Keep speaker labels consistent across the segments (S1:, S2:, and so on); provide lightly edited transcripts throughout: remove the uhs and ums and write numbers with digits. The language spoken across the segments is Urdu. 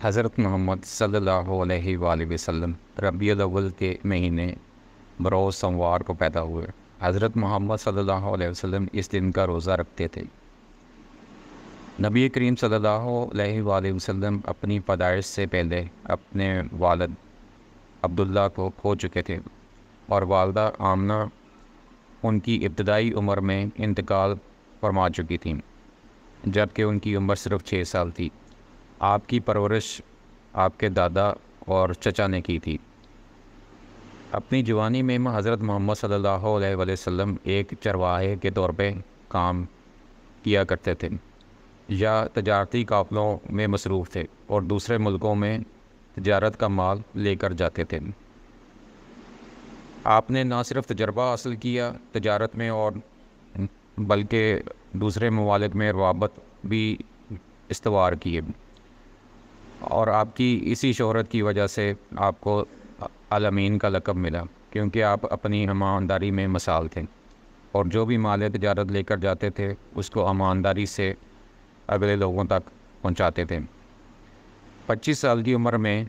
S1: حضرت محمد صلی اللہ علیہ وآلہ وسلم ربیع الاول کے مہینے بروز سوموار کو پیدا ہوئے۔ حضرت محمد صلی اللہ علیہ وسلم اس دن کا روزہ رکھتے تھے۔ نبی کریم صلی اللہ علیہ وآلہ وسلم اپنی پیدائش سے پہلے اپنے والد عبداللہ کو کھو چکے تھے اور والدہ آمنہ ان کی ابتدائی عمر میں انتقال فرما چکی تھیں، جبکہ ان کی عمر صرف 6 سال تھی۔ آپ کی پرورش آپ کے دادا اور چچا نے کی تھی۔ اپنی جوانی میں حضرت محمد صلی اللہ علیہ وآلہ وسلم ایک چرواہے کے طور پہ کام کیا کرتے تھے یا تجارتی قافلوں میں مصروف تھے اور دوسرے ملکوں میں تجارت کا مال لے کر جاتے تھے۔ آپ نے نہ صرف تجربہ حاصل کیا تجارت میں اور بلکہ دوسرے ممالک میں روابط بھی استوار کیے، اور آپ کی اسی شہرت کی وجہ سے آپ کو الامین کا لقب ملا، کیونکہ آپ اپنی ایمانداری میں مثال تھے اور جو بھی مال تجارت لے کر جاتے تھے اس کو ایمانداری سے اگلے لوگوں تک پہنچاتے تھے۔ 25 سال کی عمر میں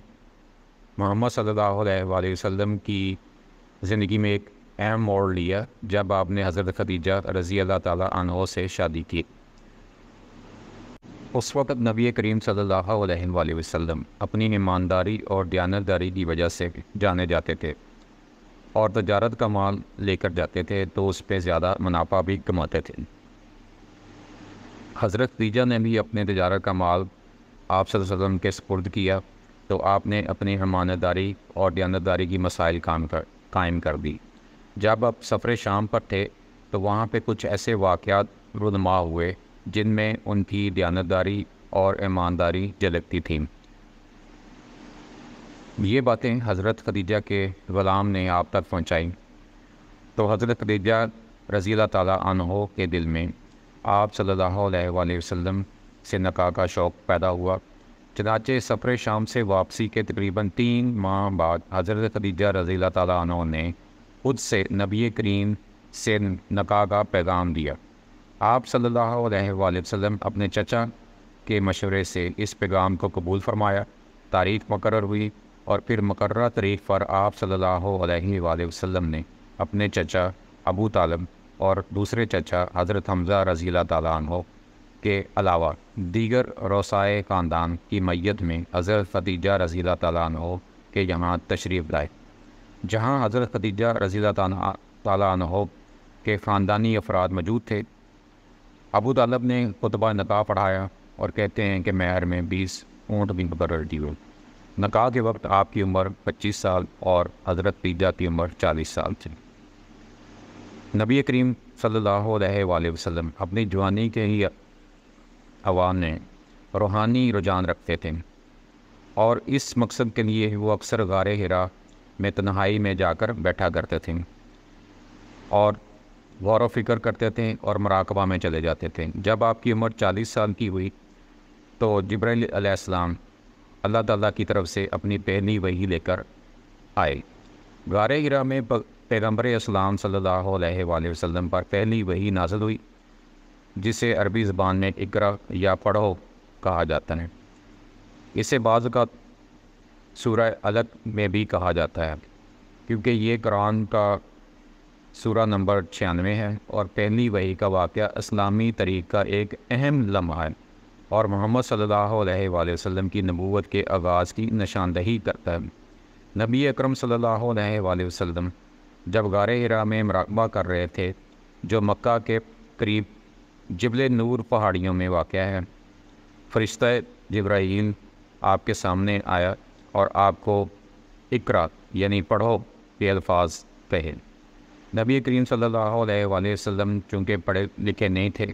S1: محمد صلی اللہ علیہ وآلہ وسلم کی زندگی میں ایک اہم موڑ لیا جب آپ نے حضرت خدیجہ رضی اللہ تعالیٰ عنہ سے شادی کی۔ اس وقت نبی کریم صلی اللہ علیہ وآلہ وسلم اپنی ایمانداری اور دیانتداری کی وجہ سے جانے جاتے تھے اور تجارت کا مال لے کر جاتے تھے تو اس پہ زیادہ منافع بھی کماتے تھے۔ حضرت خدیجہ نے بھی اپنے تجارت کا مال آپ صلی اللہ علیہ وسلم کے سپرد کیا تو آپ نے اپنی امانتداری اور دیانتداری کی مسائل قائم کر دی۔ جب آپ سفر شام پر تھے تو وہاں پہ کچھ ایسے واقعات رونما ہوئے جن میں ان کی دیانتداری اور ایمانداری جھلکتی تھیں۔ یہ باتیں حضرت خدیجہ کے غلام نے آپ تک پہنچائیں تو حضرت خدیجہ رضی اللہ تعالیٰ عنہ کے دل میں آپ صلی اللہ علیہ وآلہ وسلم سے نکاح کا شوق پیدا ہوا۔ چنانچہ سفر شام سے واپسی کے تقریباً 3 ماہ بعد حضرت خدیجہ رضی اللہ تعالیٰ عنہ نے خود سے نبی کریم سے نکاح کا پیغام دیا۔ آپ صلی اللہ علیہ وآلہ وسلم اپنے چچا کے مشورے سے اس پیغام کو قبول فرمایا، تاریخ مقرر ہوئی اور پھر مقررہ تاریخ پر آپ صلی اللہ علیہ وآلہ وسلم نے اپنے چچا ابو طالب اور دوسرے چچا حضرت حمزہ رضی اللہ تعالیٰ عنہ کے علاوہ دیگر رؤسائے خاندان کی میت میں حضرت خدیجہ رضی اللہ تعالیٰ عنہ کے یہاں تشریف لائے، جہاں حضرت خدیجہ رضی اللہ تعالیٰ عنہ کے خاندانی افراد موجود تھے۔ ابو طالب نے خطبہ نکاح پڑھایا اور کہتے ہیں کہ مہر میں 20 اونٹ بھی مقرر کی ہوئی۔ نکاح کے وقت آپ کی عمر 25 سال اور حضرت خدیجہ کی عمر 40 سال تھی۔ نبی کریم صلی اللہ علیہ وآلہ وسلم اپنی جوانی کے ہی اوان میں روحانی رجحان رکھتے تھے اور اس مقصد کے لیے وہ اکثر غار حرا میں تنہائی میں جا کر بیٹھا کرتے تھے اور غور و فکر کرتے تھے اور مراقبہ میں چلے جاتے تھے۔ جب آپ کی عمر 40 سال کی ہوئی تو جبرائیل علیہ السلام اللہ تعالیٰ کی طرف سے اپنی پہلی وحی لے کر آئے۔ غار حرا میں پیغمبر اسلام صلی اللہ علیہ وآلہ وسلم پر پہلی وحی نازل ہوئی، جسے عربی زبان میں اقرا یا پڑھو کہا جاتا ہے۔ اسے بعض کا سورہ علق میں بھی کہا جاتا ہے، کیونکہ یہ قرآن کا سورہ نمبر 96 ہے اور پہلی وحی کا واقعہ اسلامی تاریخ کا ایک اہم لمحہ ہے اور محمد صلی اللہ علیہ وآلہ وسلم کی نبوت کے آغاز کی نشاندہی کرتا ہے۔ نبی اکرم صلی اللہ علیہ وآلہ وسلم جب غار حرا میں مراقبہ کر رہے تھے، جو مکہ کے قریب جبل نور پہاڑیوں میں واقع ہے، فرشتہ جبرائیل آپ کے سامنے آیا اور آپ کو اقرا یعنی پڑھو کے الفاظ کہے۔ نبی کریم صلی اللہ علیہ وآلہ وسلم چونکہ پڑھے لکھے نہیں تھے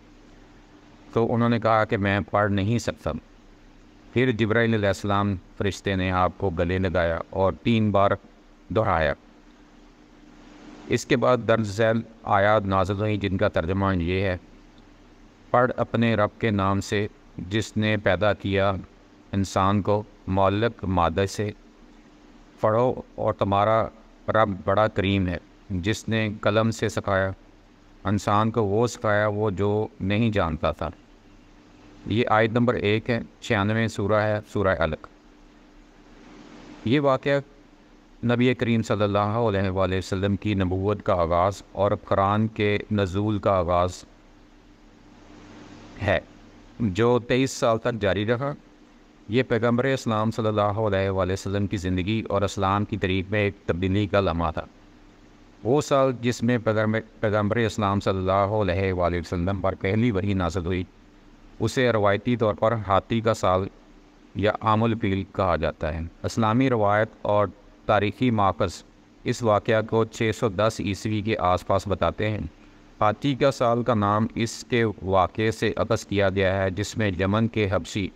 S1: تو انہوں نے کہا کہ میں پڑھ نہیں سکتا۔ پھر جبرائیل علیہ السلام فرشتے نے آپ کو گلے لگایا اور 3 بار دہرایا۔ اس کے بعد درج ذیل آیات نازل ہوئیں جن کا ترجمہ یہ ہے: پڑھ اپنے رب کے نام سے جس نے پیدا کیا انسان کو معلق مادہ سے، پڑھو اور تمہارا رب بڑا کریم ہے جس نے قلم سے سکھایا انسان کو وہ سکھایا وہ جو نہیں جانتا تھا۔ یہ آیت نمبر 1 ہے، 96 سورہ ہے، سورہ علق۔ یہ واقعہ نبی کریم صلی اللہ علیہ وآلہ وسلم کی نبوت کا آغاز اور قرآن کے نزول کا آغاز ہے، جو 23 سال تک جاری رہا۔ یہ پیغمبر اسلام صلی اللہ علیہ وآلہ وسلم کی زندگی اور اسلام کی تاریخ میں ایک تبدیلی کا لمحہ تھا۔ وہ سال جس میں پیغمبر اسلام صلی اللہ علیہ وآلہ وسلم پر پہلی وحی نازل ہوئی، اسے روایتی طور پر ہاتھی کا سال یا عام الفیل کہا جاتا ہے۔ اسلامی روایت اور تاریخی ماخذ اس واقعہ کو 610 عیسوی کے آس پاس بتاتے ہیں۔ ہاتھی کا سال کا نام اس کے واقعے سے اخذ کیا گیا ہے جس میں یمن کے حبشی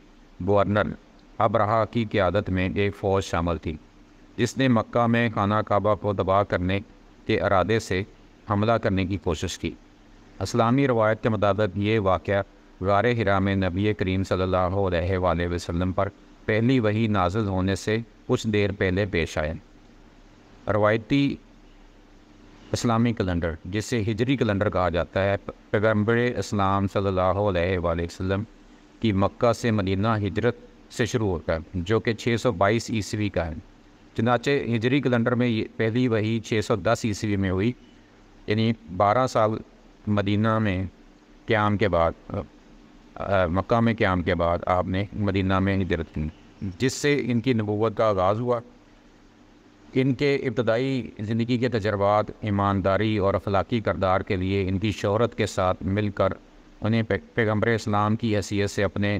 S1: گورنر ابرہہ کی قیادت میں ایک فوج شامل تھی، جس نے مکہ میں خانہ کعبہ کو تباہ کرنے کے ارادے سے حملہ کرنے کی کوشش کی۔ اسلامی روایت کے مطابق یہ واقعہ غار حرا میں نبی کریم صلی اللہ علیہ وآلہ وسلم پر پہلی وحی نازل ہونے سے کچھ دیر پہلے پیش آیا۔ روایتی اسلامی کیلنڈر، جسے ہجری کیلنڈر کہا جاتا ہے، پیغمبر اسلام صلی اللہ علیہ وآلہ وسلم کی مکہ سے مدینہ ہجرت سے شروع ہوتا ہے، جو کہ 622 عیسوی کا ہے۔ چنانچہ ہجری کیلنڈر میں پہلی وحی 610 عیسوی میں ہوئی، یعنی 12 سال مدینہ میں قیام کے بعد، مکہ میں قیام کے بعد آپ نے مدینہ میں ہجرت کی، جس سے ان کی نبوت کا آغاز ہوا۔ ان کے ابتدائی زندگی کے تجربات، ایمانداری اور اخلاقی کردار کے لیے ان کی شہرت کے ساتھ مل کر انہیں پیغمبر اسلام کی حیثیت سے اپنے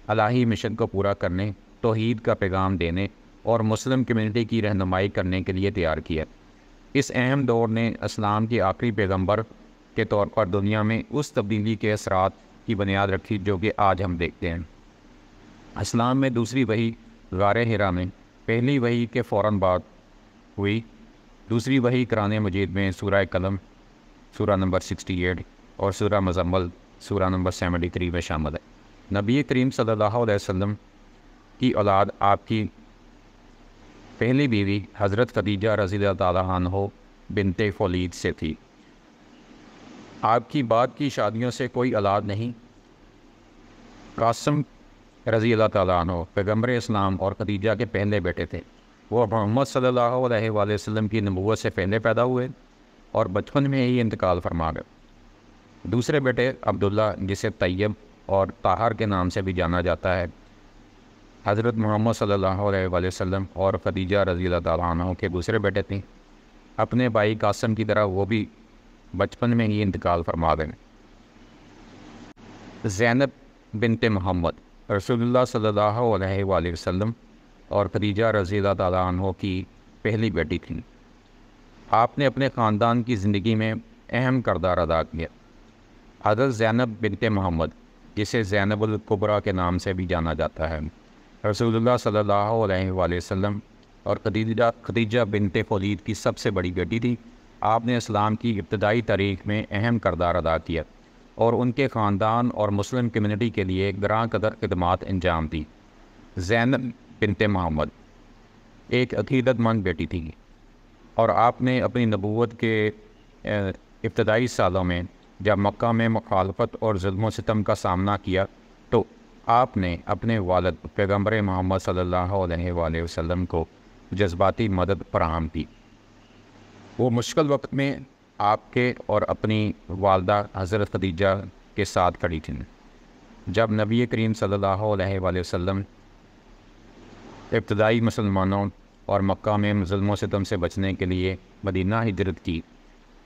S1: الہی مشن کو پورا کرنے، توحید کا پیغام دینے اور مسلم کمیونٹی کی رہنمائی کرنے کے لیے تیار کیا۔ اس اہم دور نے اسلام کے آخری پیغمبر کے طور پر دنیا میں اس تبدیلی کے اثرات کی بنیاد رکھی جو کہ آج ہم دیکھتے ہیں۔ اسلام میں دوسری وحی غار حرا میں پہلی وحی کے فوراً بعد ہوئی۔ دوسری وحی قرآن مجید میں سورہ قلم سورہ نمبر 68 اور سورہ مزمل سورہ نمبر 73 میں شامل ہے۔ نبی کریم صلی اللہ علیہ وسلم کی اولاد آپ کی پہلی بیوی حضرت خدیجہ رضی اللہ تعالیٰ عنہ بنت خولید سے تھی۔ آپ کی بعد کی شادیوں سے کوئی اولاد نہیں۔ قاسم رضی اللہ تعالیٰ عنہ پیغمبر اسلام اور خدیجہ کے پہلے بیٹے تھے۔ وہ محمد صلی اللہ علیہ وآلہ وسلم کی نبوت سے پہلے پیدا ہوئے اور بچپن میں ہی انتقال فرما گئے۔ دوسرے بیٹے عبداللہ، جسے طیب اور طاہر کے نام سے بھی جانا جاتا ہے، حضرت محمد صلی اللہ علیہ وآلہ وسلم اور خدیجہ رضی اللہ تعالیٰ عنہ کے دوسرے بیٹے تھے۔ اپنے بھائی قاسم کی طرح وہ بھی بچپن میں ہی انتقال فرما گئے۔ زینب بنت محمد رسول اللہ صلی اللہ علیہ وآلہ وسلم اور خدیجہ رضی اللہ تعالیٰ عنہ کی پہلی بیٹی تھیں۔ آپ نے اپنے خاندان کی زندگی میں اہم کردار ادا کیا۔ حضرت زینب بنت محمد، جسے زینب الکبریٰ کے نام سے بھی جانا جاتا ہے، رسول اللہ صلی اللہ علیہ وآلہ وسلم اور خدیجہ بنت خولید کی سب سے بڑی بیٹی تھی۔ آپ نے اسلام کی ابتدائی تاریخ میں اہم کردار ادا کیا اور ان کے خاندان اور مسلم کمیونٹی کے لیے گراں قدر خدمات انجام دی۔ زینب بنت محمد ایک عقیدت مند بیٹی تھی اور آپ نے اپنی نبوت کے ابتدائی سالوں میں جب مکہ میں مخالفت اور ظلم و ستم کا سامنا کیا تو آپ نے اپنے والد پیغمبر محمد صلی اللہ علیہ وآلہ وسلم کو جذباتی مدد فراہم کی۔ وہ مشکل وقت میں آپ کے اور اپنی والدہ حضرت خدیجہ کے ساتھ کھڑی تھیں۔ جب نبی کریم صلی اللہ علیہ وآلہ وسلم ابتدائی مسلمانوں اور مکہ میں ظلم و ستم سے بچنے کے لیے مدینہ ہجرت کی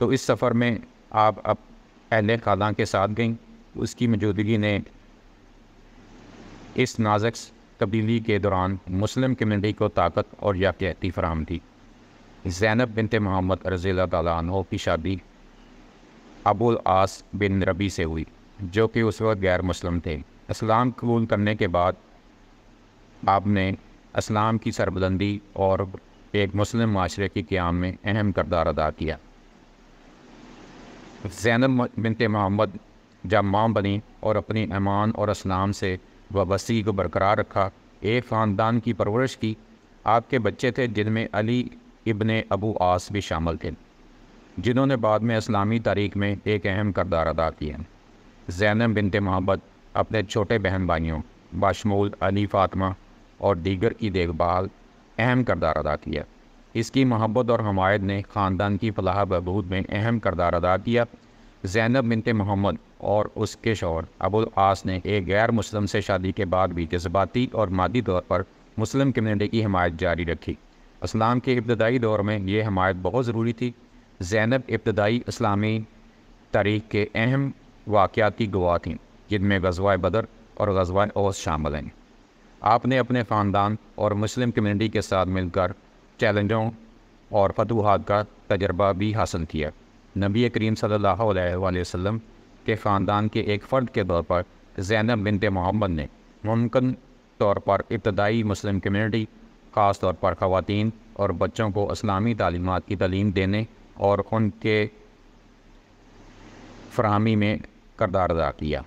S1: تو اس سفر میں آپ اہل خانہ کے ساتھ گئیں۔ اس کی موجودگی نے اس نازک تبدیلی کے دوران مسلم کمیونٹی کو طاقت اور یکجہتی فراہم کی۔ زینب بنت محمد رضی اللہ تعالیٰ عنہ کی شادی ابو العاص بن ربی سے ہوئی، جو کہ اس وقت غیر مسلم تھے۔ اسلام قبول کرنے کے بعد آپ نے اسلام کی سربلندی اور ایک مسلم معاشرے کے قیام میں اہم کردار ادا کیا۔ زینب بنت محمد جب ماں بنی اور اپنی ایمان اور اسلام سے وابستگی کو برقرار رکھا، ایک خاندان کی پرورش کی۔ آپ کے بچے تھے جن میں علی ابن ابو عاص بھی شامل تھے، جنہوں نے بعد میں اسلامی تاریخ میں ایک اہم کردار ادا کیا۔ زینب بنت محمد اپنے چھوٹے بہن بھائیوں بشمول علی، فاطمہ اور دیگر کی دیکھ بھال اہم کردار ادا کیا۔ اس کی محبت اور حمایت نے خاندان کی فلاح بہبود میں اہم کردار ادا کیا۔ زینب بنت محمد اور اس کے شوہر ابو العاص نے ایک غیر مسلم سے شادی کے بعد بھی جذباتی اور مادی طور پر مسلم کمیونٹی کی حمایت جاری رکھی۔ اسلام کے ابتدائی دور میں یہ حمایت بہت ضروری تھی۔ زینب ابتدائی اسلامی تاریخ کے اہم واقعات کی گواہ تھیں، جن میں غزوہ بدر اور غزوہ احد شامل ہیں۔ آپ نے اپنے خاندان اور مسلم کمیونٹی کے ساتھ مل کر چیلنجوں اور فتوحات کا تجربہ بھی حاصل کیا۔ نبی کریم صلی اللہ علیہ وآلہ وسلم کے خاندان کے ایک فرد کے طور پر زینب بنت محمد نے ممکن طور پر ابتدائی مسلم کمیونٹی، خاص طور پر خواتین اور بچوں کو اسلامی تعلیمات کی تعلیم دینے اور ان کے فراہمی میں کردار ادا کیا۔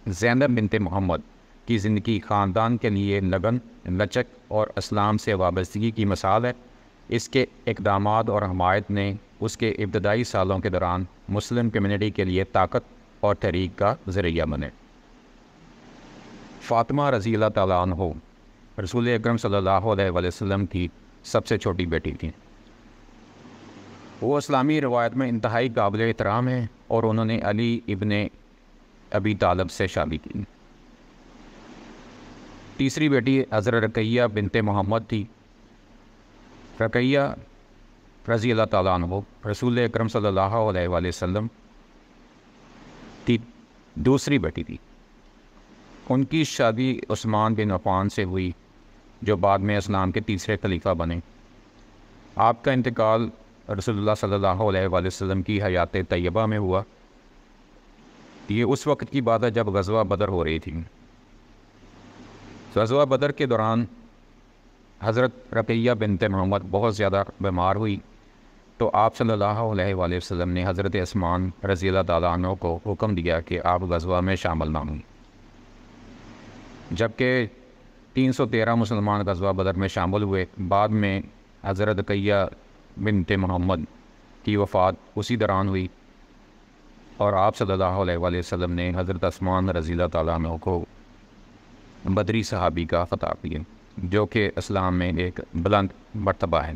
S1: زینب بنت محمد کی زندگی خاندان کے لیے لگن، لچک اور اسلام سے وابستگی کی مثال ہے۔ اس کے اقدامات اور حمایت نے اس کے ابتدائی سالوں کے دوران مسلم کمیونٹی کے لیے طاقت اور تحریک کا ذریعہ بنے۔ فاطمہ رضی اللہ تعالیٰ عنہ رسول اکرم صلی اللہ علیہ وآلہ وسلم کی سب سے چھوٹی بیٹی تھیں۔ وہ اسلامی روایت میں انتہائی قابل احترام ہیں اور انہوں نے علی ابن ابی طالب سے شادی کی۔ تیسری بیٹی حضرت رقیہ بنت محمد تھی۔ رقیہ رضی اللہ تعالیٰ عنہ رسول اکرم صلی اللہ علیہ وآلہ وسلم کی دوسری بیٹی تھی۔ ان کی شادی عثمان بن عفان سے ہوئی، جو بعد میں اسلام کے تیسرے خلیفہ بنے۔ آپ کا انتقال رسول اللہ صلی اللہ علیہ وآلہ وسلم کی حیات طیبہ میں ہوا۔ یہ اس وقت کی بات ہے جب غزوہ بدر ہو رہی تھی۔ غزوہ بدر کے دوران حضرت رقیہ بنت محمد بہت زیادہ بیمار ہوئی، تو آپ صلی اللہ علیہ وآلہ وسلم نے حضرت عثمان رضی اللہ تعالیٰ عنہ کو حکم دیا کہ آپ غزوہ میں شامل نہ ہوں۔ جبکہ 313 مسلمان غزوہ بدر میں شامل ہوئے۔ بعد میں حضرت رقیہ بنت محمد کی وفات اسی دوران ہوئی، اور آپ صلی اللہ علیہ وآلہ وسلم نے حضرت عثمان رضی اللہ تعالیٰ عنہ کو بدری صحابی کا خطاب دیا، جو کہ اسلام میں ایک بلند مرتبہ ہے۔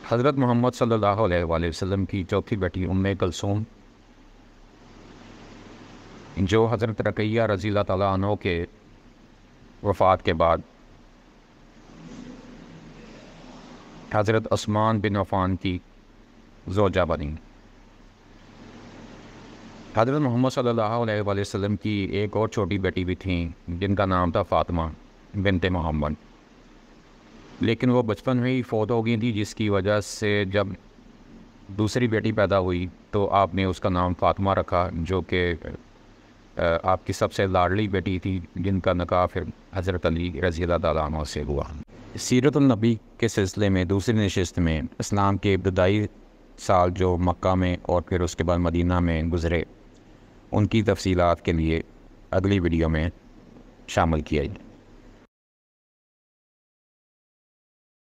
S1: حضرت محمد صلی اللہ علیہ وآلہ وسلم کی چوتھی بیٹی ام کلثوم، جو حضرت رقیہ رضی اللہ تعالیٰ عنہ کے وفات کے بعد حضرت عثمان بن عفان کی زوجہ بنی۔ حضرت محمد صلی اللہ علیہ وآلہ وسلم کی ایک اور چھوٹی بیٹی بھی تھیں، جن کا نام تھا فاطمہ بنت محمد، لیکن وہ بچپن میں ہی فوت ہو گئی تھی، جس کی وجہ سے جب دوسری بیٹی پیدا ہوئی تو آپ نے اس کا نام فاطمہ رکھا، جو کہ آپ کی سب سے لاڈلی بیٹی تھی، جن کا نکاح پھر حضرت علی رضی اللہ تعالیٰ عنہ سے ہوا۔ سیرت النبی کے سلسلے میں دوسری نشست میں اسلام کے ابتدائی سال جو مکہ میں اور پھر اس کے بعد مدینہ میں گزرے، ان کی تفصیلات کے لیے اگلی ویڈیو میں شامل کیا جائے۔